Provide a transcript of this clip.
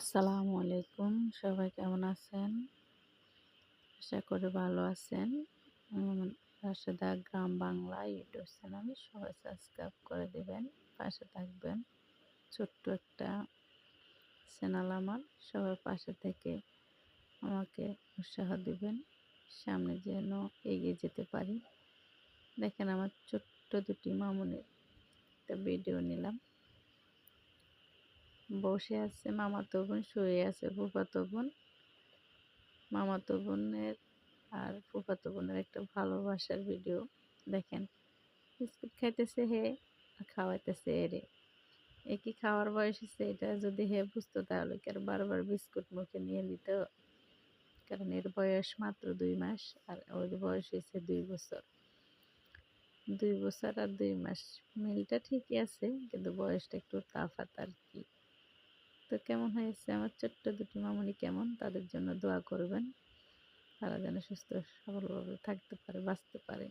আসসালামু আলাইকুম। সবাই কেমন আছেন? আশা করি ভালো আছেন। উম রাশেদা গ্রাম বাংলা ইউটিউব চ্যানেল সবাই সাবস্ক্রাইব করে দিবেন, পাশে থাকবেন। ছোট্ট একটা চ্যানেল আমার। সবাই পাশে থেকে আমাকে উৎসাহ দিবেন। সামনে যেন এগিয়ে যেতে পারি। দেখেন আমার ছোট্ট দুটি মামুনের একটা ভিডিও নিলাম। বসে আছে মামাতো বোন, শুয়ে আছে ফুফাতো বোন। মামাতো বোনের আর ফুফাতো বোনের একটা ভালোবাসার ভিডিও। দেখেন বিস্কুট খাইতেছে হে আর খাওয়াইতেছে এরে। এ কি খাওয়ার বয়স হয়েছে? এটা যদি হে বুঝতো তাহলে কি আর বারবার বিস্কুট মুখে নিয়ে নিত? কারণ এর বয়স মাত্র 2 মাস আর ওর বয়স হয়েছে 2 বছর। 2 বছর আর 2 মাস মিলটা ঠিকই আছে, কিন্তু বয়সটা একটু তফাৎ আর কি। তো কেমন হয়েছে আমার ছোট্ট দুটি মামুনি, কেমন তাদের জন্য দোয়া করবেন। তারা যেন সুস্থ সবলভাবে থাকতে পারে, বাঁচতে পারে।